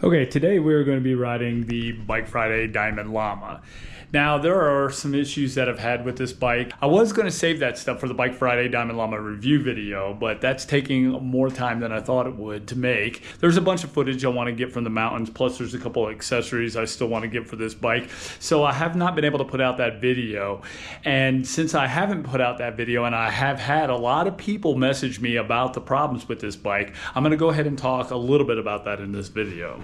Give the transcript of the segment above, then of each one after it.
Okay, today we're going to be riding the Bike Friday Diamond Llama. Now, there are some issues that I've had with this bike. I was going to save that stuff for the Bike Friday Diamond Llama review video, but that's taking more time than I thought it would to make. There's a bunch of footage I want to get from the mountains, plus there's a couple of accessories I still want to get for this bike. So I have not been able to put out that video. And since I haven't put out that video, and I have had a lot of people message me about the problems with this bike, I'm going to go ahead and talk a little bit about that in this video.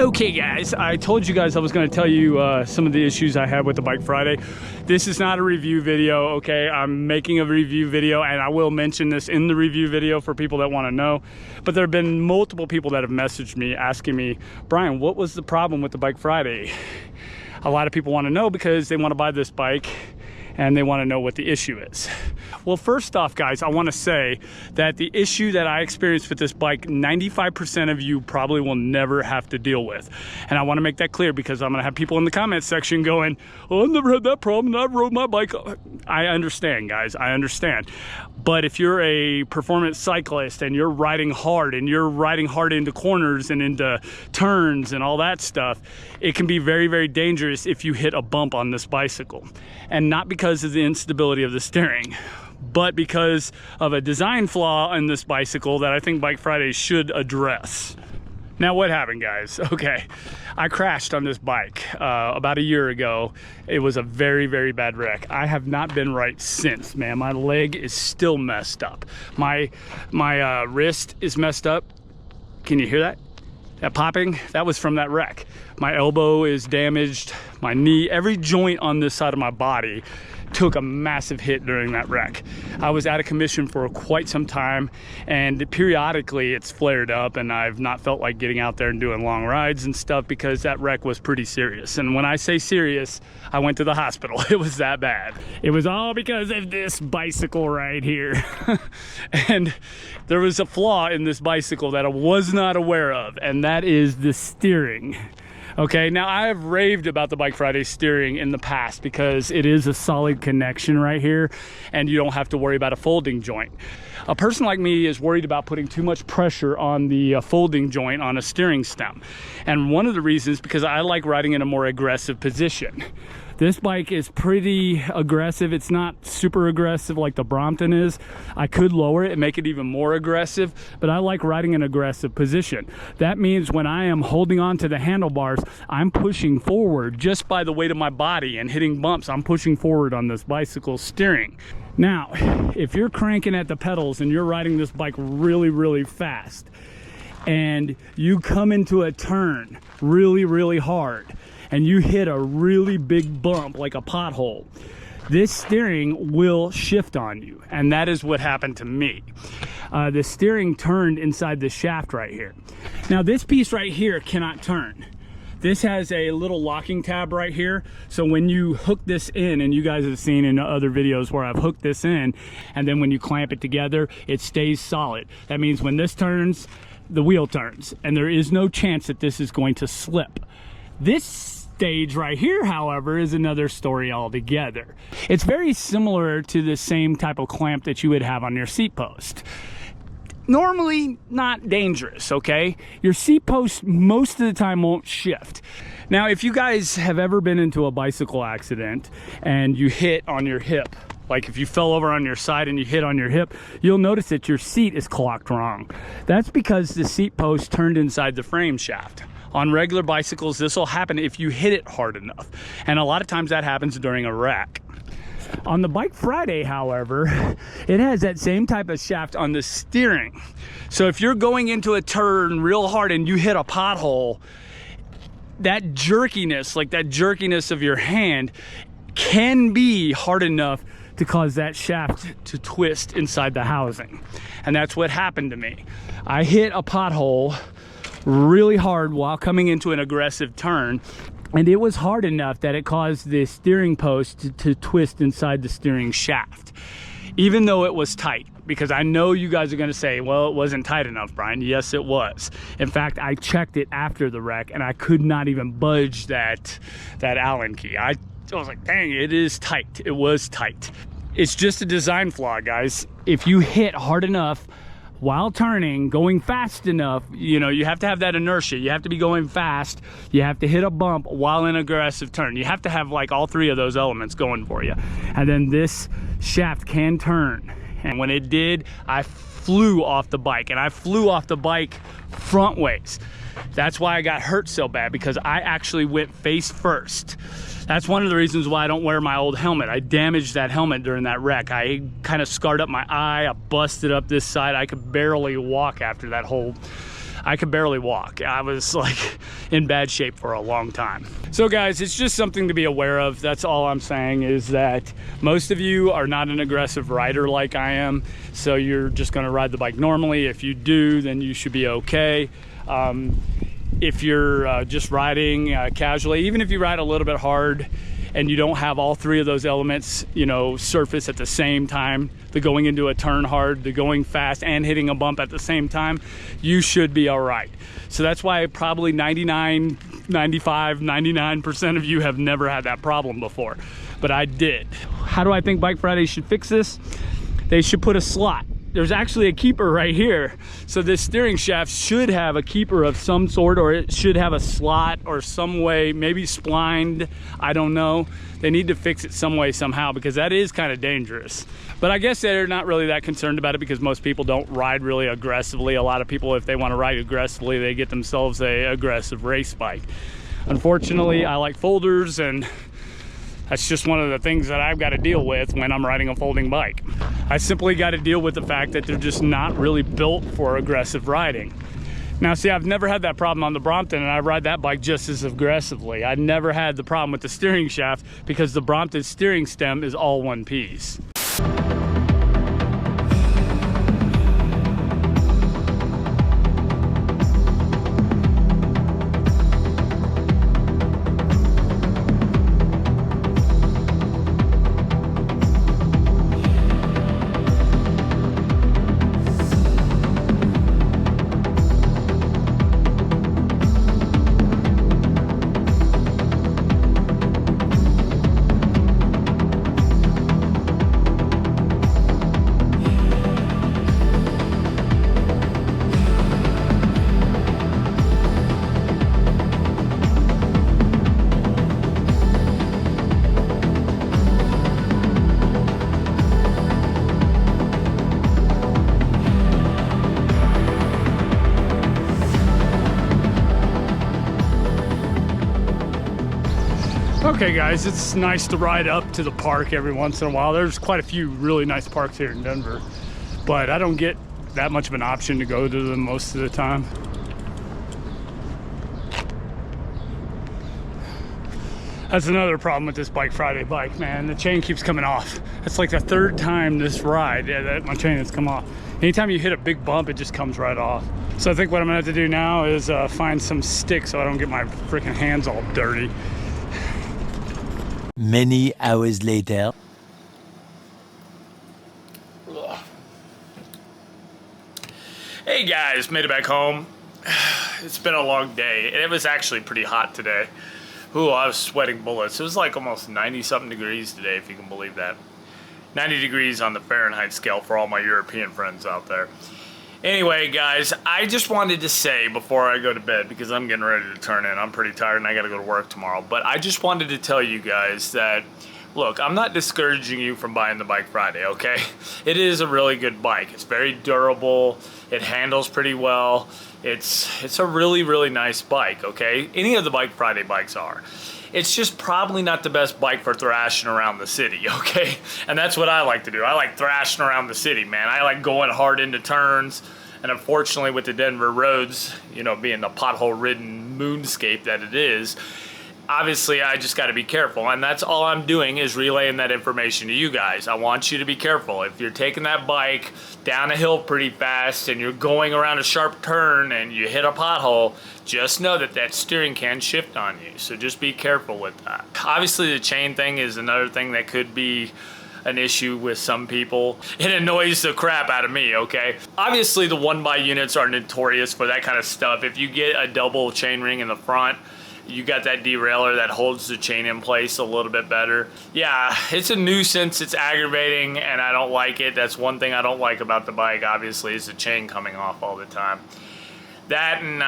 Okay guys, I told you guys I was going to tell you some of the issues I had with the Bike Friday. This is not a review video, okay? I'm making a review video, and I will mention this in the review video for people that want to know. But there have been multiple people that have messaged me asking me, Brian, what was the problem with the Bike Friday? A lot of people want to know because they want to buy this bike and they want to know what the issue is. Well, first off, guys, I want to say that the issue that I experienced with this bike, 95% of you probably will never have to deal with. And I want to make that clear because I'm going to have people in the comments section going, oh, I've never had that problem, I rode my bike. I understand, guys, I understand. But if you're a performance cyclist and you're riding hard into corners and into turns and all that stuff, it can be very, very dangerous if you hit a bump on this bicycle. And not because of the instability of the steering, but because of a design flaw in this bicycle that I think Bike Friday should address. Now, what happened, guys? Okay, I crashed on this bike about a year ago. It was a very, very bad wreck. I have not been right since, man. My leg is still messed up. My wrist is messed up. Can you hear that? That popping? That was from that wreck. My elbow is damaged. My knee, every joint on this side of my body took a massive hit during that wreck. I was out of commission for quite some time, and periodically it's flared up, and I've not felt like getting out there and doing long rides and stuff because that wreck was pretty serious. And when I say serious, I went to the hospital. It was that bad. It was all because of this bicycle right here. And there was a flaw in this bicycle that I was not aware of, and that is the steering. Okay, now I have raved about the Bike Friday steering in the past because it is a solid connection right here and you don't have to worry about a folding joint. A person like me is worried about putting too much pressure on the folding joint on a steering stem. And one of the reasons, because I like riding in a more aggressive position. This bike is pretty aggressive. It's not super aggressive like the Brompton is. I could lower it and make it even more aggressive, but I like riding in an aggressive position. That means when I am holding on to the handlebars, I'm pushing forward just by the weight of my body and hitting bumps. I'm pushing forward on this bicycle steering. Now, if you're cranking at the pedals and you're riding this bike really, really fast, and you come into a turn really, really hard, and you hit a really big bump like a pothole, this steering will shift on you. And that is what happened to me. The steering turned inside the shaft right here. Now this piece right here cannot turn. This has a little locking tab right here. So when you hook this in, and you guys have seen in other videos where I've hooked this in, and then when you clamp it together, it stays solid. That means when this turns, the wheel turns, and there is no chance that this is going to slip. This stage right here, however, is another story altogether. It's very similar to the same type of clamp that you would have on your seat post. Normally not dangerous, okay? Your seat post most of the time won't shift. Now, if you guys have ever been into a bicycle accident and you hit on your hip, like if you fell over on your side and you hit on your hip, you'll notice that your seat is clocked wrong. That's because the seat post turned inside the frame shaft. On regular bicycles, this will happen if you hit it hard enough. And a lot of times that happens during a wreck. On the Bike Friday, however, it has that same type of shaft on the steering. So if you're going into a turn real hard and you hit a pothole, that jerkiness of your hand can be hard enough to cause that shaft to twist inside the housing. And that's what happened to me. I hit a pothole really hard while coming into an aggressive turn, and it was hard enough that it caused the steering post to twist inside the steering shaft, even though it was tight. Because I know you guys are going to say, well, it wasn't tight enough, Brian. Yes, it was. In fact, I checked it after the wreck and I could not even budge that Allen key. I was like, dang, it is tight. It was tight. It's just a design flaw, guys. If you hit hard enough while turning, going fast enough, you know, you have to have that inertia. You have to be going fast. You have to hit a bump while in an aggressive turn. You have to have like all three of those elements going for you. And then this shaft can turn. And when it did, I flew off the bike, and I flew off the bike front ways. That's why I got hurt so bad, because I actually went face first. That's one of the reasons why I don't wear my old helmet. I damaged that helmet during that wreck. I kind of scarred up my eye. I busted up this side. I could barely walk after that whole I could barely walk. I was like in bad shape for a long time. So guys, it's just something to be aware of. That's all I'm saying, is that most of you are not an aggressive rider like I am. So you're just gonna ride the bike normally. If you do, then you should be okay. If you're just riding casually, even if you ride a little bit hard and you don't have all three of those elements, you know, surface at the same time, the going into a turn hard, the going fast and hitting a bump at the same time, you should be all right. So that's why probably 99, 95, 99% of you have never had that problem before, but I did. How do I think Bike Friday should fix this? They should put a slot. There's actually a keeper right here. So this steering shaft should have a keeper of some sort, or it should have a slot or some way, maybe splined, I don't know. They need to fix it some way, somehow, because that is kind of dangerous. But I guess they're not really that concerned about it because most people don't ride really aggressively. A lot of people, if they want to ride aggressively, they get themselves a aggressive race bike. Unfortunately, I like folders, and that's just one of the things that I've got to deal with when I'm riding a folding bike. I simply got to deal with the fact that they're just not really built for aggressive riding. Now, see, I've never had that problem on the Brompton, and I ride that bike just as aggressively. I never had the problem with the steering shaft because the Brompton steering stem is all one piece. Okay guys, it's nice to ride up to the park every once in a while. There's quite a few really nice parks here in Denver, but I don't get that much of an option to go to them most of the time. That's another problem with this Bike Friday bike, man. The chain keeps coming off. It's like the third time this ride that my chain has come off. Anytime you hit a big bump, it just comes right off. So I think what I'm gonna have to do now is find some sticks so I don't get my freaking hands all dirty. Many hours later. Hey guys, made it back home. It's been a long day, and it was actually pretty hot today. Ooh, I was sweating bullets. It was like almost 90-something degrees today, if you can believe that. 90 degrees on the Fahrenheit scale for all my European friends out there. Anyway, guys, I just wanted to say before I go to bed, because I'm getting ready to turn in. I'm pretty tired and I got to go to work tomorrow. But I just wanted to tell you guys that, look, I'm not discouraging you from buying the Bike Friday, okay? It is a really good bike. It's very durable. It handles pretty well. It's a really, really nice bike, okay? Any of the Bike Friday bikes are. It's just probably not the best bike for thrashing around the city, okay? And that's what I like to do. I like thrashing around the city, man. I like going hard into turns. And unfortunately, with the Denver roads, you know, being the pothole-ridden moonscape that it is, obviously I just got to be careful. And that's all I'm doing, is relaying that information to you guys. I want you to be careful. If you're taking that bike down a hill pretty fast and you're going around a sharp turn and you hit a pothole, just know that that steering can shift on you. So just be careful with that. Obviously, the chain thing is another thing that could be an issue with some people. It annoys the crap out of me, okay? Obviously, the 1x units are notorious for that kind of stuff. If you get a double chain ring in the front, you got that derailleur that holds the chain in place a little bit better. Yeah, it's a nuisance, it's aggravating, and I don't like it. That's one thing I don't like about the bike, obviously, is the chain coming off all the time. That and,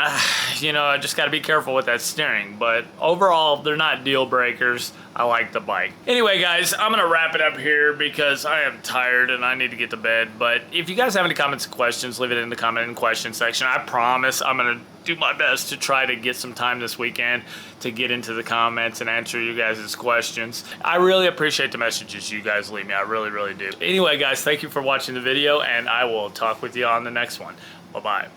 you know, I just got to be careful with that steering. But overall, they're not deal breakers. I like the bike. Anyway, guys, I'm going to wrap it up here because I am tired and I need to get to bed. But if you guys have any comments and questions, leave it in the comment and question section. I promise I'm going to do my best to try to get some time this weekend to get into the comments and answer you guys' questions. I really appreciate the messages you guys leave me. I really, really do. Anyway, guys, thank you for watching the video, and I will talk with you on the next one. Bye-bye.